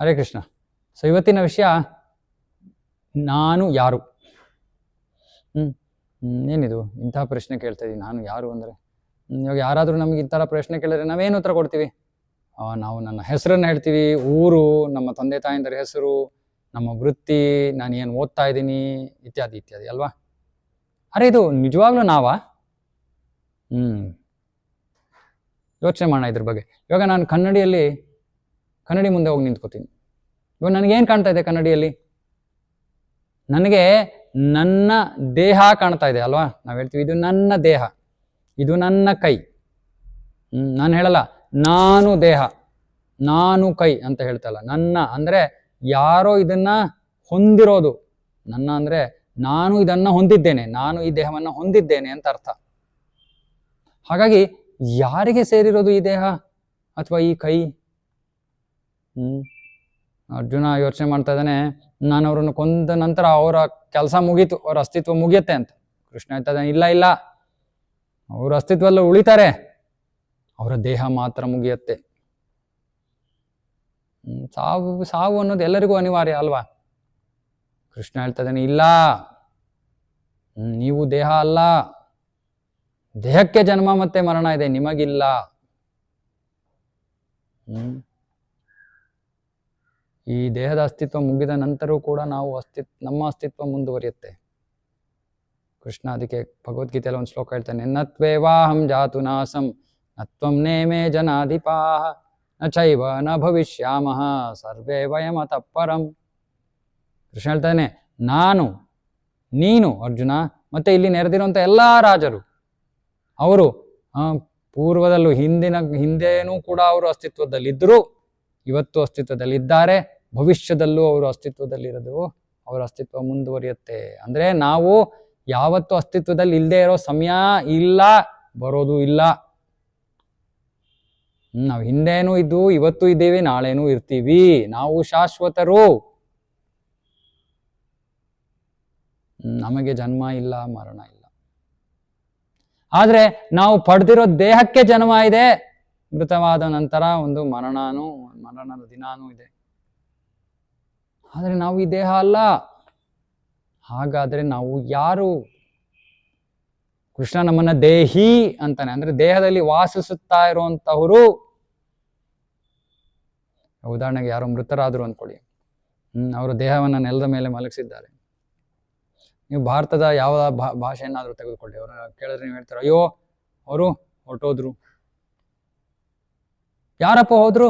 Hare Krishna. So ಇವತ್ತಿನ ವಿಷಯ ನಾನು ಯಾರು. ಏನಿದು ಇಂತಹ ಪ್ರಶ್ನೆ ಕೇಳ್ತಾ ಇದ್ದೀನಿ, ನಾನು ಯಾರು ಅಂದರೆ. ಇವಾಗ ಯಾರಾದರೂ ನಮಗೆ ಈ ಥರ ಪ್ರಶ್ನೆ ಕೇಳಿದ್ರೆ ನಾವೇನು ಉತ್ತರ ಕೊಡ್ತೀವಿ? ನಾವು ನನ್ನ ಹೆಸರನ್ನು ಹೇಳ್ತೀವಿ, ಊರು, ನಮ್ಮ ತಂದೆ ತಾಯಂದರ ಹೆಸರು, ನಮ್ಮ ವೃತ್ತಿ, ನಾನು ಏನು ಓದ್ತಾ ಇದ್ದೀನಿ, ಇತ್ಯಾದಿ ಇತ್ಯಾದಿ ಅಲ್ವಾ. ಅರೆ ಇದು ನಿಜವಾಗ್ಲೂ ನಾವಾ? ಯೋಚನೆ ಮಾಡೋಣ ಇದ್ರ ಬಗ್ಗೆ. ಇವಾಗ ನಾನು ಕನ್ನಡಿ ಮುಂದೆ ಹೋಗಿ ನಿಂತ್ಕೋತೀನಿ. ಇವಾಗ ನನಗೇನು ಕಾಣ್ತಾ ಇದೆ ಕನ್ನಡಿಯಲ್ಲಿ? ನನಗೆ ನನ್ನ ದೇಹ ಕಾಣ್ತಾ ಇದೆ ಅಲ್ವಾ. ನಾವು ಹೇಳ್ತೀವಿ ಇದು ನನ್ನ ದೇಹ, ಇದು ನನ್ನ ಕೈ. ನಾನು ಹೇಳಲ್ಲ ನಾನು ದೇಹ, ನಾನು ಕೈ ಅಂತ ಹೇಳ್ತಲ್ಲ. ನನ್ನ ಅಂದರೆ ಯಾರೋ ಇದನ್ನ ಹೊಂದಿರೋದು. ನನ್ನ ಅಂದರೆ ನಾನು ಇದನ್ನ ಹೊಂದಿದ್ದೇನೆ, ನಾನು ಈ ದೇಹವನ್ನು ಹೊಂದಿದ್ದೇನೆ ಅಂತ ಅರ್ಥ. ಹಾಗಾಗಿ ಯಾರಿಗೆ ಸೇರಿರೋದು ಈ ದೇಹ ಅಥವಾ ಈ ಕೈ? ಅರ್ಜುನ ಯೋಚನೆ ಮಾಡ್ತಾ ಇದ್ದಾನೆ, ನಾನು ಅವರನ್ನು ಕೊಂದ ನಂತರ ಅವರ ಕೆಲಸ ಮುಗೀತು, ಅವರ ಅಸ್ತಿತ್ವ ಮುಗಿಯುತ್ತೆ ಅಂತ. ಕೃಷ್ಣ ಹೇಳ್ತಾ ಇದ್ದಾನೆ, ಇಲ್ಲ ಇಲ್ಲ, ಅವರ ಅಸ್ತಿತ್ವದಲ್ಲಿ ಉಳಿತಾರೆ, ಅವರ ದೇಹ ಮಾತ್ರ ಮುಗಿಯುತ್ತೆ. ಸಾವು ಅನ್ನೋದು ಎಲ್ಲರಿಗೂ ಅನಿವಾರ್ಯ ಅಲ್ವಾ. ಕೃಷ್ಣ ಹೇಳ್ತಾ ಇದ್ದಾನೆ, ಇಲ್ಲ, ನೀವು ದೇಹ ಅಲ್ಲ, ದೇಹಕ್ಕೆ ಜನ್ಮ ಮತ್ತೆ ಮರಣ ಇದೆ, ನಿಮಗಿಲ್ಲ. ಈ ದೇಹದ ಅಸ್ತಿತ್ವ ಮುಗಿದ ನಂತರವೂ ಕೂಡ ನಮ್ಮ ಅಸ್ತಿತ್ವ ಮುಂದುವರಿಯುತ್ತೆ. ಕೃಷ್ಣ ಅದಕ್ಕೆ ಭಗವದ್ಗೀತೆಯಲ್ಲಿ ಒಂದು ಶ್ಲೋಕ ಹೇಳ್ತಾನೆ, ನತ್ವೇವಾಹಂ ಜಾತು ನಾಸಂ ನತ್ವಂ ನೇಮೇ ಜನಾಧಿಪಾಃ ನ ಚೈವ ನ ಭವಿಷ್ಯಾಮಃ ಸರ್ವೇ ವಯಮತಃ ಪರಂ. ಕೃಷ್ಣ ಹೇಳ್ತಾನೆ, ನಾನು, ನೀನು ಅರ್ಜುನ, ಮತ್ತೆ ಇಲ್ಲಿ ನೆರೆದಿರುವಂಥ ಎಲ್ಲ ರಾಜರು, ಅವರು ಪೂರ್ವದಲ್ಲೂ ಹಿಂದೇನೂ ಕೂಡ ಅವರು ಅಸ್ತಿತ್ವದಲ್ಲಿದ್ದರು, ಇವತ್ತು ಅಸ್ತಿತ್ವದಲ್ಲಿದ್ದಾರೆ, ಭವಿಷ್ಯದಲ್ಲೂ ಅವರು ಅಸ್ತಿತ್ವದಲ್ಲಿರೋದು, ಅವರ ಅಸ್ತಿತ್ವ ಮುಂದುವರಿಯುತ್ತೆ. ಅಂದರೆ ನಾವು ಯಾವತ್ತು ಅಸ್ತಿತ್ವದಲ್ಲಿ ಇಲ್ಲದೆ ಇರೋ ಸಮಯ ಇಲ್ಲ, ಬರೋದು ಇಲ್ಲ. ನಾವು ಹಿಂದೇನೂ ಇದ್ದು ಇವತ್ತು ಇದ್ದೀವಿ, ನಾಳೆನೂ ಇರ್ತೀವಿ. ನಾವು ಶಾಶ್ವತರು. ನಮಗೆ ಜನ್ಮ ಇಲ್ಲ, ಮರಣ ಇಲ್ಲ. ಆದ್ರೆ ನಾವು ಪಡೆದಿರೋ ದೇಹಕ್ಕೆ ಜನ್ಮ ಇದೆ, ಮೃತವಾದ ನಂತರ ಒಂದು ಮರಣದ ದಿನಾನೂ ಇದೆ. ಆದರೆ ನಾವು ಈ ದೇಹ ಅಲ್ಲ. ಹಾಗಾದ್ರೆ ನಾವು ಯಾರು? ಕೃಷ್ಣ ನಮ್ಮನ್ನ ದೇಹಿ ಅಂತಾನೆ, ಅಂದ್ರೆ ದೇಹದಲ್ಲಿ ವಾಸಿಸುತ್ತಾ ಇರುವಂತವರು. ಉದಾಹರಣೆಗೆ ಯಾರೋ ಮೃತರಾದ್ರು ಅಂದ್ಕೊಳ್ಳಿ, ಅವರು ದೇಹವನ್ನ ನೆಲದ ಮೇಲೆ ಮಲಗಿಸಿದ್ದಾರೆ. ನೀವು ಭಾರತದ ಯಾವ ಭಾಷೆಯನ್ನಾದ್ರೂ ತೆಗೆದುಕೊಳ್ಳಿ, ಅವ್ರ ಕೇಳಿದ್ರೆ ನೀವು ಹೇಳ್ತಾರೆ, ಅಯ್ಯೋ ಅವರು ಹೊರಟೋದ್ರು. ಯಾರಪ್ಪ ಹೋದ್ರು?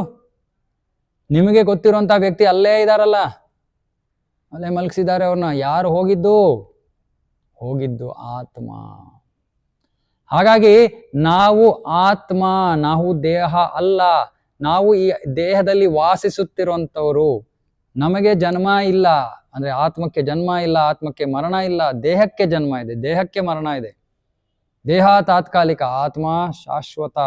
ನಿಮಗೆ ಗೊತ್ತಿರುವಂತ ವ್ಯಕ್ತಿ ಅಲ್ಲೇ ಇದಾರಲ್ಲ, ಅಲ್ಲೇ ಮಲಗಿಸಿದ್ದಾರೆ ಅವ್ರನ್ನ. ಯಾರು ಹೋಗಿದ್ದು ಆತ್ಮ. ಹಾಗಾಗಿ ನಾವು ಆತ್ಮ, ನಾವು ದೇಹ ಅಲ್ಲ. ನಾವು ಈ ದೇಹದಲ್ಲಿ ವಾಸಿಸುತ್ತಿರುವಂಥವರು. ನಮಗೆ ಜನ್ಮ ಇಲ್ಲ, ಅಂದ್ರೆ ಆತ್ಮಕ್ಕೆ ಜನ್ಮ ಇಲ್ಲ, ಆತ್ಮಕ್ಕೆ ಮರಣ ಇಲ್ಲ. ದೇಹಕ್ಕೆ ಜನ್ಮ ಇದೆ, ದೇಹಕ್ಕೆ ಮರಣ ಇದೆ. ದೇಹ ತಾತ್ಕಾಲಿಕ, ಆತ್ಮ ಶಾಶ್ವತ.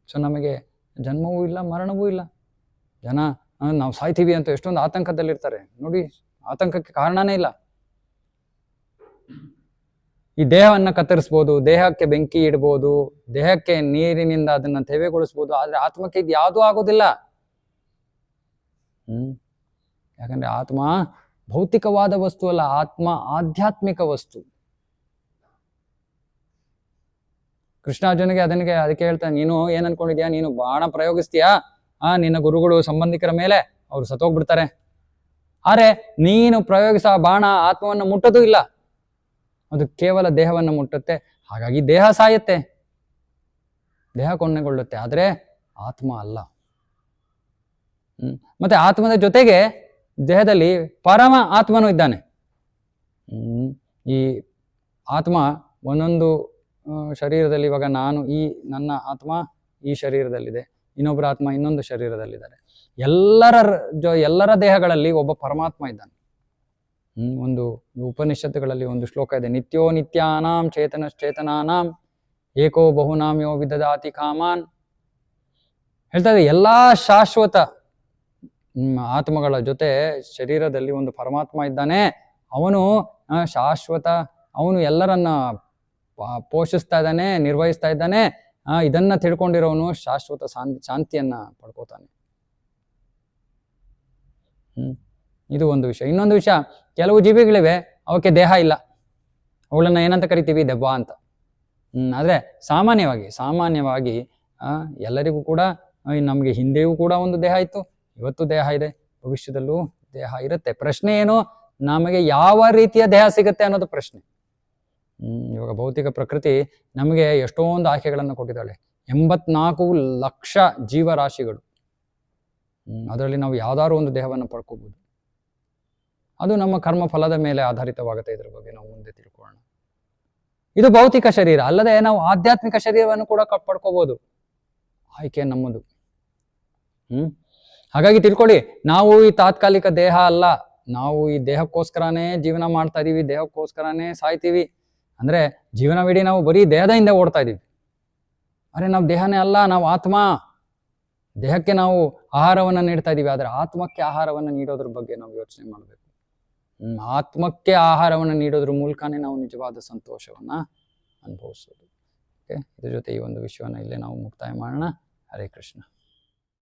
ಸೊ ನಮಗೆ ಜನ್ಮವೂ ಇಲ್ಲ, ಮರಣವೂ ಇಲ್ಲ. ಜನ ನಾವು ಸಾಯ್ತೀವಿ ಅಂತ ಎಷ್ಟೊಂದು ಆತಂಕದಲ್ಲಿರ್ತಾರೆ ನೋಡಿ. ಆತಂಕಕ್ಕೆ ಕಾರಣನೇ ಇಲ್ಲ. ಈ ದೇಹವನ್ನ ಕತ್ತರಿಸ್ಬೋದು, ದೇಹಕ್ಕೆ ಬೆಂಕಿ ಇಡ್ಬೋದು, ದೇಹಕ್ಕೆ ನೀರಿನಿಂದ ಅದನ್ನ ತೇವೆಗೊಳಿಸ್ಬೋದು, ಆದ್ರೆ ಆತ್ಮಕ್ಕೆ ಇದು ಯಾವುದೂ ಆಗೋದಿಲ್ಲ. ಯಾಕಂದ್ರೆ ಆತ್ಮ ಭೌತಿಕವಾದ ವಸ್ತು ಅಲ್ಲ, ಆತ್ಮ ಆಧ್ಯಾತ್ಮಿಕ ವಸ್ತು. ಕೃಷ್ಣಾರ್ಜುನಿಗೆ ಅದಕ್ಕೆ ಹೇಳ್ತಾನೆ, ನೀನು ಏನ್ ಅನ್ಕೊಂಡಿದ್ಯಾ? ನೀನು ಬಾಣ ಪ್ರಯೋಗಿಸ್ತೀಯಾ, ನಿನ್ನ ಗುರುಗಳು ಸಂಬಂಧಿಕರ ಮೇಲೆ, ಅವ್ರು ಸತ್ತೋಗ್ಬಿಡ್ತಾರೆ. ಆದ್ರೆ ನೀನು ಪ್ರಯೋಗಿಸ ಬಾಣ ಆತ್ಮವನ್ನು ಮುಟ್ಟೋದು ಇಲ್ಲ, ಅದು ಕೇವಲ ದೇಹವನ್ನು ಮುಟ್ಟುತ್ತೆ. ಹಾಗಾಗಿ ದೇಹ ಸಾಯುತ್ತೆ, ದೇಹ ಕೊನೆಗೊಳ್ಳುತ್ತೆ, ಆದ್ರೆ ಆತ್ಮ ಅಲ್ಲ. ಮತ್ತೆ ಆತ್ಮದ ಜೊತೆಗೆ ದೇಹದಲ್ಲಿ ಪರಮ ಆತ್ಮನೂ ಇದ್ದಾನೆ. ಈ ಆತ್ಮ ಒಂದೊಂದು ಶರೀರದಲ್ಲಿ, ಇವಾಗ ನನ್ನ ಆತ್ಮ ಈ ಶರೀರದಲ್ಲಿದೆ, ಇನ್ನೊಬ್ಬರ ಆತ್ಮ ಇನ್ನೊಂದು ಶರೀರದಲ್ಲಿದ್ದಾರೆ. ಎಲ್ಲರ ದೇಹಗಳಲ್ಲಿ ಒಬ್ಬ ಪರಮಾತ್ಮ ಇದ್ದಾನೆ. ಒಂದು ಉಪನಿಷತ್ತುಗಳಲ್ಲಿ ಒಂದು ಶ್ಲೋಕ ಇದೆ, ನಿತ್ಯೋ ನಿತ್ಯಾನಾಂ ಚೇತನಾನಾಂ ಏಕೋ ಬಹುನಾಂ ಯೋ ವಿದದಾತಿ ಕಾಮಾನ್. ಹೇಳ್ತಾ ಇದೆ, ಎಲ್ಲಾ ಶಾಶ್ವತ ಆತ್ಮಗಳ ಜೊತೆ ಶರೀರದಲ್ಲಿ ಒಂದು ಪರಮಾತ್ಮ ಇದ್ದಾನೆ. ಅವನು ಶಾಶ್ವತ, ಅವನು ಎಲ್ಲರನ್ನ ಪೋಷಿಸ್ತಾ ಇದ್ದಾನೆ, ನಿರ್ವಹಿಸ್ತಾ ಇದ್ದಾನೆ. ಇದನ್ನ ತಿಳ್ಕೊಂಡಿರೋನು ಶಾಶ್ವತ ಶಾಂತಿಯನ್ನ ಪಡ್ಕೋತಾನೆ. ಇದು ಒಂದು ವಿಷಯ. ಇನ್ನೊಂದು ವಿಷಯ, ಕೆಲವು ಜೀವಿಗಳಿವೆ ಅವಕ್ಕೆ ದೇಹ ಇಲ್ಲ, ಅವುಗಳನ್ನ ಏನಂತ ಕರಿತೀವಿ, ದೆವ್ವ ಅಂತ. ಆದರೆ ಸಾಮಾನ್ಯವಾಗಿ ಎಲ್ಲರಿಗೂ ಕೂಡ ನಮಗೆ ಹಿಂದೆಯೂ ಕೂಡ ಒಂದು ದೇಹ ಇತ್ತು, ಇವತ್ತು ದೇಹ ಇದೆ, ಭವಿಷ್ಯದಲ್ಲೂ ದೇಹ ಇರುತ್ತೆ. ಪ್ರಶ್ನೆ ಏನು, ನಮಗೆ ಯಾವ ರೀತಿಯ ದೇಹ ಸಿಗುತ್ತೆ ಅನ್ನೋದು ಪ್ರಶ್ನೆ. ಇವಾಗ ಭೌತಿಕ ಪ್ರಕೃತಿ ನಮಗೆ ಎಷ್ಟೊಂದು ಆಯ್ಕೆಗಳನ್ನು ಕೊಟ್ಟಿದ್ದಾಳೆ. 84 ಲಕ್ಷ ಜೀವರಾಶಿಗಳು. ಅದರಲ್ಲಿ ನಾವು ಯಾವ್ದಾದ್ರು ಒಂದು ದೇಹವನ್ನು ಪಡ್ಕೋಬಹುದು. ಅದು ನಮ್ಮ ಕರ್ಮ ಫಲದ ಮೇಲೆ ಆಧಾರಿತವಾಗುತ್ತೆ. ಇದ್ರ ಬಗ್ಗೆ ನಾವು ಮುಂದೆ ತಿಳ್ಕೊಳ್ಳೋಣ. ಇದು ಭೌತಿಕ ಶರೀರ. ಅಲ್ಲದೆ ನಾವು ಆಧ್ಯಾತ್ಮಿಕ ಶರೀರವನ್ನು ಕೂಡ ಪಡ್ಕೋಬಹುದು. ಆಯ್ಕೆ ನಮ್ಮದು. ಹಾಗಾಗಿ ತಿಳ್ಕೊಳ್ಳಿ, ನಾವು ಈ ತಾತ್ಕಾಲಿಕ ದೇಹ ಅಲ್ಲ. ನಾವು ಈ ದೇಹಕ್ಕೋಸ್ಕರನೇ ಜೀವನ ಮಾಡ್ತಾ ಇದೀವಿ, ದೇಹಕ್ಕೋಸ್ಕರನೇ ಸಾಯ್ತೀವಿ. ಅಂದ್ರೆ ಜೀವನವಿಡೀ ನಾವು ಬರೀ ದೇಹದ ಹಿಂದೆ ಓಡ್ತಾ ಇದೀವಿ. ಅರೆ ನಾವು ದೇಹನೇ ಅಲ್ಲ, ನಾವು ಆತ್ಮ. ದೇಹಕ್ಕೆ ನಾವು ಆಹಾರವನ್ನು ನೀಡ್ತಾ ಇದೀವಿ, ಆದರೆ ಆತ್ಮಕ್ಕೆ ಆಹಾರವನ್ನು ನೀಡೋದ್ರ ಬಗ್ಗೆ ನಾವು ಯೋಚನೆ ಮಾಡಬೇಕು. ಆತ್ಮಕ್ಕೆ ಆಹಾರವನ್ನು ನೀಡೋದ್ರ ಮೂಲಕನೇ ನಾವು ನಿಜವಾದ ಸಂತೋಷವನ್ನ ಅನುಭವಿಸೋದು. ಓಕೆ, ಇದ್ರ ಜೊತೆ ಈ ಒಂದು ವಿಷಯವನ್ನ ಇಲ್ಲೇ ನಾವು ಮುಕ್ತಾಯ ಮಾಡೋಣ. ಹರೇ ಕೃಷ್ಣ.